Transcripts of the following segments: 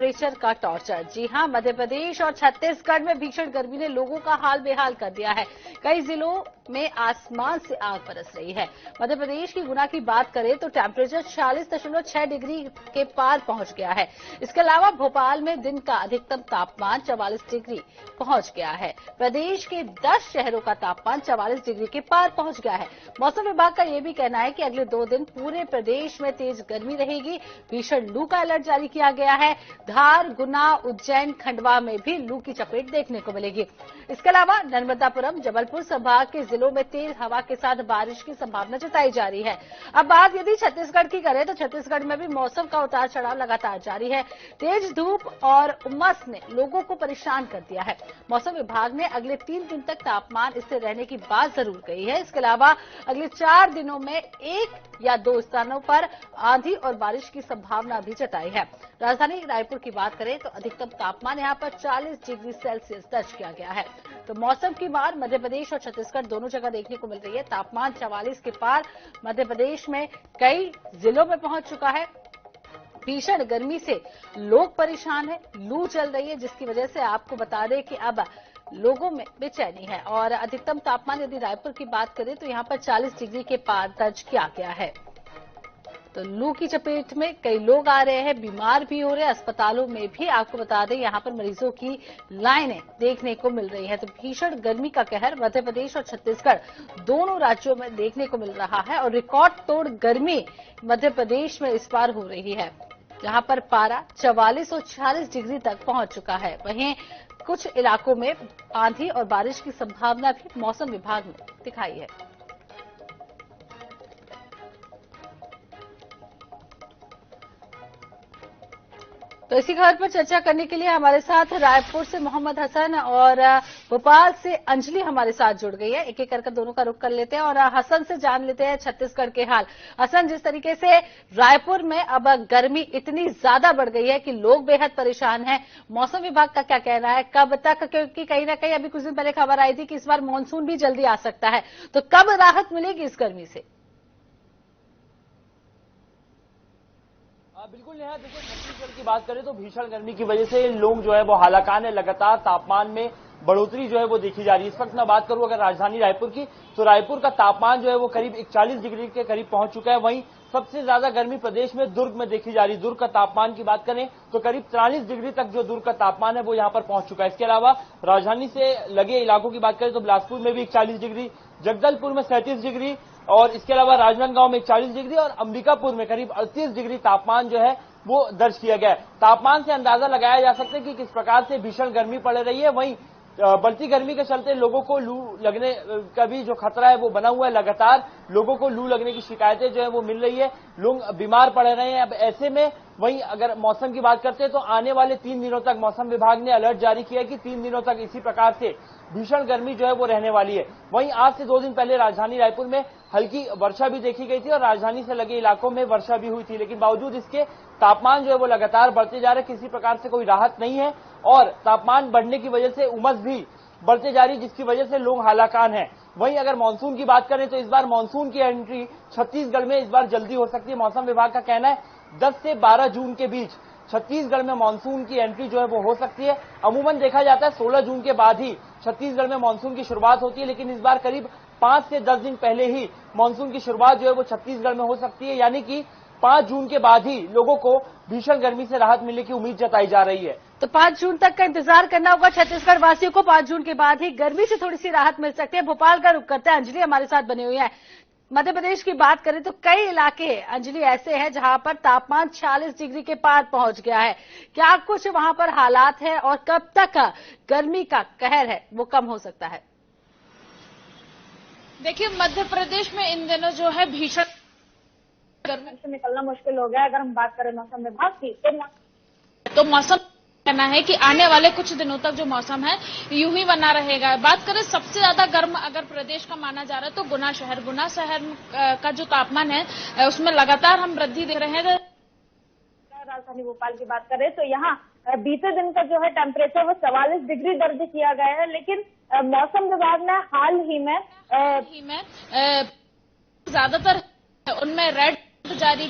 Temperature का torture. जी हां, मध्य प्रदेश और छत्तीसगढ़ में भीषण गर्मी ने लोगों का हाल बेहाल कर दिया है। कई जिलों में आसमान से आग बरस रही है। मध्य प्रदेश की गुना की बात करें तो टेम्परेचर 46.6 डिग्री के पार पहुंच गया है। इसके अलावा भोपाल में दिन का अधिकतम तापमान 44 डिग्री पहुंच गया है। प्रदेश के 10 शहरों का तापमान 44 डिग्री के पार पहुंच गया है। मौसम विभाग का यह भी कहना है कि अगले 2 दिन पूरे प्रदेश में तेज गर्मी रहेगी। भीषण लू का अलर्ट जारी किया गया है। धार, गुना, उज्जैन, खंडवा में भी लू की चपेट देखने को मिलेगी। इसके अलावा नर्मदापुरम, जबलपुर संभाग के जिलों में तेज हवा के साथ बारिश की संभावना जताई जा रही है। अब बात यदि छत्तीसगढ़ की करें तो छत्तीसगढ़ में भी मौसम का उतार चढ़ाव लगातार जारी है। तेज धूप और उमस ने लोगों को परेशान कर दिया है। मौसम विभाग ने अगले 3 दिन तक तापमान स्थिर रहने की बात जरूर कही है। इसके अलावा अगले 4 दिनों में 1 या 2 स्थानों पर आंधी और बारिश की संभावना भी जताई है। राजधानी रायपुर की बात करें तो अधिकतम तापमान यहां पर 40 डिग्री सेल्सियस दर्ज किया गया है। तो मौसम की मार मध्य प्रदेश और छत्तीसगढ़ दोनों जगह देखने को मिल रही है। तापमान 44 के पार मध्य प्रदेश में कई जिलों में पहुंच चुका है। भीषण गर्मी से लोग परेशान हैं। लू चल रही है, जिसकी वजह से आपको बता दें कि अब लोगों में बेचैनी है। और अधिकतम तापमान यदि रायपुर की बात करें तो यहां पर 40 डिग्री के पार दर्ज किया गया है। तो लू की चपेट में कई लोग आ रहे हैं, बीमार भी हो रहे हैं। अस्पतालों में भी आपको बता दें यहां पर मरीजों की लाइनें देखने को मिल रही है। तो भीषण गर्मी का कहर मध्य प्रदेश और छत्तीसगढ़ दोनों राज्यों में देखने को मिल रहा है और रिकॉर्ड तोड़ गर्मी मध्य प्रदेश में इस बार हो रही है, जहां पर पारा 44 और 46 डिग्री तक पहुंच चुका है। वहीं कुछ इलाकों में आंधी और बारिश की संभावना भी मौसम विभाग ने दिखाई है। तो इसी खबर पर चर्चा करने के लिए हमारे साथ रायपुर से मोहम्मद हसन और भोपाल से अंजलि हमारे साथ जुड़ गई है। एक एक कर दोनों का रुख कर लेते हैं और हसन से जान लेते हैं छत्तीसगढ़ के हाल। हसन, जिस तरीके से रायपुर में अब गर्मी इतनी ज्यादा बढ़ गई है कि लोग बेहद परेशान हैं, मौसम विभाग का क्या कहना है? कब तक, क्योंकि कहीं ना कहीं अभी कुछ दिन पहले खबर आई थी कि इस बार मानसून भी जल्दी आ सकता है, तो कब राहत मिलेगी इस गर्मी से? बिल्कुल नेहा, देखिए छत्तीसगढ़ की बात करें तो भीषण गर्मी की वजह से लोग जो है वो हालाकान है। लगातार तापमान में बढ़ोतरी जो है वो देखी जा रही है। इस वक्त मैं बात करूं अगर राजधानी रायपुर की, तो रायपुर का तापमान जो है वो करीब 41 डिग्री के करीब पहुंच चुका है। वहीं सबसे ज्यादा गर्मी प्रदेश में दुर्ग में देखी जा रही है। दुर्ग का तापमान की बात करें तो करीब 43 डिग्री तक जो दुर्ग का तापमान है वो यहां पर पहुंच चुका है। इसके अलावा राजधानी से लगे इलाकों की बात करें तो बिलासपुर में भी 41 डिग्री, जगदलपुर में 37 डिग्री और इसके अलावा राजनांदगांव में 41 डिग्री और अंबिकापुर में करीब 38 डिग्री तापमान जो है वो दर्ज किया गया है। तापमान से अंदाजा लगाया जा सकता है कि किस प्रकार से भीषण गर्मी पड़ रही है। वहीं बढ़ती गर्मी के चलते लोगों को लू लगने का भी जो खतरा है वो बना हुआ है। लगातार लोगों को लू लगने की शिकायतें जो है वो मिल रही है, लोग बीमार पड़ रहे हैं। अब ऐसे में वहीं अगर मौसम की बात करते हैं तो आने वाले 3 दिनों तक मौसम विभाग ने अलर्ट जारी किया है कि 3 दिनों तक इसी प्रकार से भीषण गर्मी जो है वो रहने वाली है। वहीं आज से 2 दिन पहले राजधानी रायपुर में हल्की वर्षा भी देखी गई थी और राजधानी से लगे इलाकों में वर्षा भी हुई थी, लेकिन बावजूद इसके तापमान जो है वो लगातार बढ़ते जा रहे, किसी प्रकार से कोई राहत नहीं है और तापमान बढ़ने की वजह से उमस भी बढ़ते जा रही, जिसकी वजह से लोग हालाकान हैं। वहीं अगर मानसून की बात करें तो इस बार मानसून की एंट्री छत्तीसगढ़ में इस बार जल्दी हो सकती है। मौसम विभाग का कहना है 10 से 12 जून के बीच छत्तीसगढ़ में मानसून की एंट्री जो है वो हो सकती है। अमूमन देखा जाता है 16 जून के बाद ही छत्तीसगढ़ में मानसून की शुरुआत होती है, लेकिन इस बार करीब 5 से 10 दिन पहले ही मानसून की शुरुआत जो है वो छत्तीसगढ़ में हो सकती है, यानी कि 5 जून के बाद ही लोगों को भीषण गर्मी से राहत मिलने की उम्मीद जताई जा रही है। तो 5 जून तक का इंतजार करना होगा छत्तीसगढ़ वासियों को। 5 जून के बाद ही गर्मी से थोड़ी सी राहत मिल सकती है। भोपाल का रुख करते हैं, अंजलि हमारे साथ बनी हुई है। मध्य प्रदेश की बात करें तो कई इलाके अंजलि ऐसे हैं जहां पर तापमान 46 डिग्री के पार पहुंच गया है। क्या कुछ वहां पर हालात है और कब तक गर्मी का कहर है वो कम हो सकता है? देखिए, मध्य प्रदेश में इन दिनों जो है भीषण गर्मी से निकलना मुश्किल हो गया है। अगर हम बात करें मौसम विभाग की तो मौसम कहना है कि आने वाले कुछ दिनों तक जो मौसम है यूं ही बना रहेगा। बात करें सबसे ज्यादा गर्म अगर प्रदेश का माना जा रहा है तो गुना शहर का जो तापमान है उसमें लगातार हम वृद्धि देख रहे हैं। राजधानी भोपाल की बात करें तो यहाँ बीते दिन का जो है टेम्परेचर वो 44 डिग्री दर्ज किया गया है, लेकिन मौसम विभाग ने हाल ही में ज्यादातर उनमें रेड जारी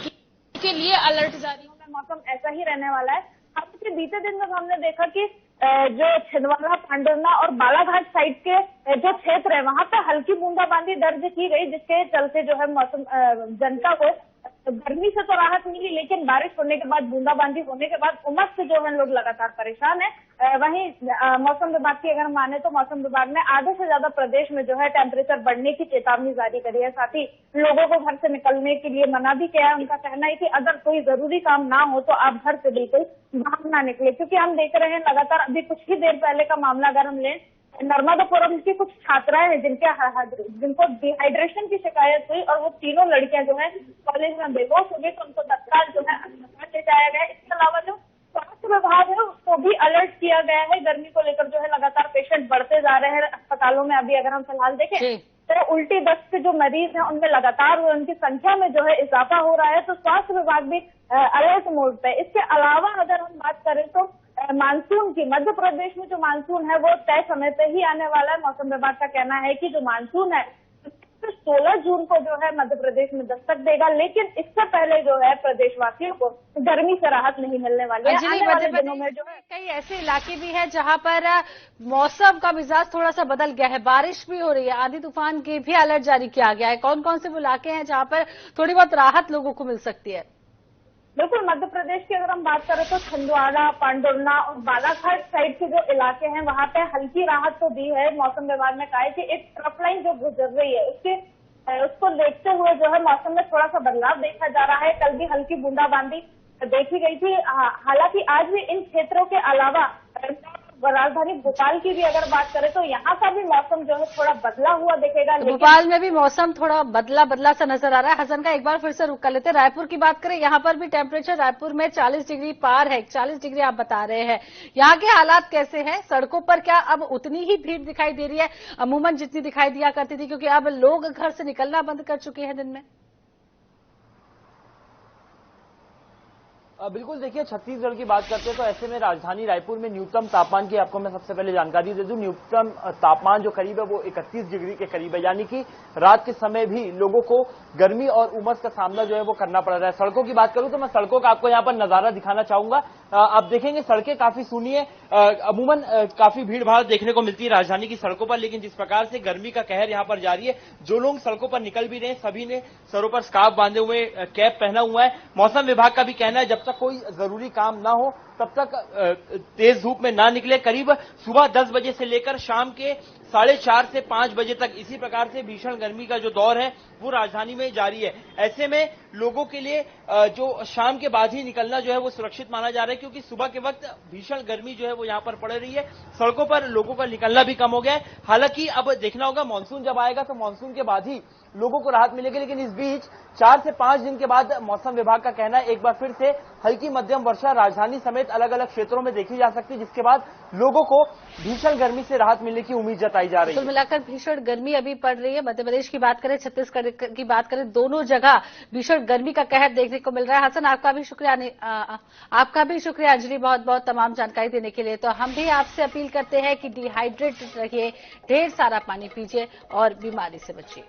के लिए अलर्ट जारी है। मौसम ऐसा ही रहने वाला है। कि बीते दिन में हमने देखा कि जो छिंदवाड़ा, पांडुरना और बालाघाट साइड के जो क्षेत्र है वहां पे हल्की बूंदाबांदी दर्ज की गई, जिसके चलते जो है मौसम जनता को गर्मी से तो राहत मिली, लेकिन बारिश होने के बाद, बूंदाबांदी होने के बाद उमस से जो है लोग लगातार परेशान है। वहीं मौसम विभाग की अगर माने तो मौसम विभाग ने आधे से ज्यादा प्रदेश में जो है टेम्परेचर बढ़ने की चेतावनी जारी करी है। साथ ही लोगों को घर से निकलने के लिए मना भी किया है। उनका कहना है कि अगर कोई जरूरी काम ना हो तो आप घर से बिल्कुल बाहर ना निकले, क्योंकि हम देख रहे हैं लगातार, अभी कुछ ही देर पहले का मामला अगर हम लें, नर्मदापुरम की कुछ छात्राएं हैं जिनको डिहाइड्रेशन की शिकायत हुई और वो तीनों लड़कियां जो है कॉलेज में बेहोश हो गई, तो उनको तत्काल जो है अस्पताल ले जाया गया। इसके अलावा जो स्वास्थ्य विभाग है उसको भी अलर्ट किया गया है। गर्मी को लेकर जो है लगातार पेशेंट बढ़ते जा रहे हैं अस्पतालों में। अभी अगर हम फिलहाल देखें तो उल्टी दस्त के जो मरीज हैं उनमें लगातार उनकी संख्या में जो है इजाफा हो रहा है, तो स्वास्थ्य विभाग भी अलर्ट मोड पे। इसके अलावा अगर हम बात करें तो मानसून की, मध्य प्रदेश में जो मानसून है वो तय समय पे ही आने वाला है। मौसम विभाग का कहना है कि जो मानसून है 16 जून को जो है मध्य प्रदेश में दस्तक देगा, लेकिन इससे पहले जो है प्रदेशवासियों को गर्मी से राहत नहीं मिलने वाली है। आने वाले दिनों में जो है कई ऐसे इलाके भी हैं जहां पर मौसम का मिजाज थोड़ा सा बदल गया है, बारिश भी हो रही है, आंधी तूफान के भी अलर्ट जारी किया गया है। कौन कौन से वो इलाके हैं जहां पर थोड़ी बहुत राहत लोगों को मिल सकती है? बिल्कुल, मध्य प्रदेश की अगर हम बात करें तो छिंदवाड़ा, पांडुरना और बालाघाट साइड के जो इलाके हैं वहां पे हल्की राहत तो दी है। मौसम विभाग ने कहा है कि एक ट्रफ लाइन जो गुजर रही है उसको देखते हुए जो है मौसम में थोड़ा सा बदलाव देखा जा रहा है। कल भी हल्की बूंदाबांदी देखी गई थी। हालांकि आज भी इन क्षेत्रों के अलावा राजधानी भोपाल की भी अगर बात करें तो यहाँ का भी मौसम जो है थोड़ा बदला हुआ दिखेगा। तो भोपाल में भी मौसम थोड़ा बदला सा नजर आ रहा है। हसन का एक बार फिर से रुक कर लेते हैं। रायपुर की बात करें, यहाँ पर भी टेम्परेचर रायपुर में 40 डिग्री पार है, 40 डिग्री आप बता रहे हैं। यहाँ के हालात कैसे हैं? सड़कों पर क्या अब उतनी ही भीड़ दिखाई दे रही है अमूमन जितनी दिखाई दिया करती थी, क्योंकि अब लोग घर से निकलना बंद कर चुके हैं दिन में? बिल्कुल, देखिए छत्तीसगढ़ की बात करते हैं तो ऐसे में राजधानी रायपुर में न्यूनतम तापमान की आपको मैं सबसे पहले जानकारी दे दूं। न्यूनतम तापमान जो करीब है वो 31 डिग्री के करीब है, यानी कि रात के समय भी लोगों को गर्मी और उमस का सामना जो है वो करना पड़ रहा है। सड़कों की बात करूं तो मैं सड़कों का आपको यहाँ पर नजारा दिखाना चाहूंगा। आप देखेंगे सड़कें काफी सूनी है, अमूमन काफी भीड़ भाड़ देखने को मिलती है राजधानी की सड़कों पर, लेकिन जिस प्रकार से गर्मी का कहर यहाँ पर जारी है, जो लोग सड़कों पर निकल भी रहे हैं सभी ने सरों पर स्कार्फ बांधे हुए, कैप पहना हुआ है। मौसम विभाग का भी कहना है जब तक कोई जरूरी काम ना हो तब तक तेज धूप में ना निकले। करीब सुबह 10 बजे से लेकर शाम के 4:30 से 5 बजे तक इसी प्रकार से भीषण गर्मी का जो दौर है वो राजधानी में जारी है। ऐसे में लोगों के लिए जो शाम के बाद ही निकलना जो है वो सुरक्षित माना जा रहा है, क्योंकि सुबह के वक्त भीषण गर्मी जो है वो यहाँ पर पड़ रही है। सड़कों पर लोगों का निकलना भी कम हो गया है। हालांकि अब देखना होगा मानसून जब आएगा तो मानसून के बाद ही लोगों को राहत मिलेगी, लेकिन इस बीच 4 से 5 दिन के बाद मौसम विभाग का कहना है एक बार फिर से हल्की मध्यम वर्षा राजधानी समेत अलग अलग क्षेत्रों में देखी जा सकती है, जिसके बाद लोगों को भीषण गर्मी से राहत मिलने की उम्मीद जताई जा रही है। कुल मिलाकर भीषण गर्मी अभी पड़ रही है। मध्य प्रदेश की बात करें, छत्तीसगढ़ की बात करें, दोनों जगह भीषण गर्मी का कहर देखने को मिल रहा है। हसन आपका भी शुक्रिया अंजलि, बहुत बहुत तमाम जानकारी देने के लिए। तो हम भी आपसे अपील करते हैं कि डिहाइड्रेटेड रहिए, ढेर सारा पानी पीजिए और बीमारी से बचिए।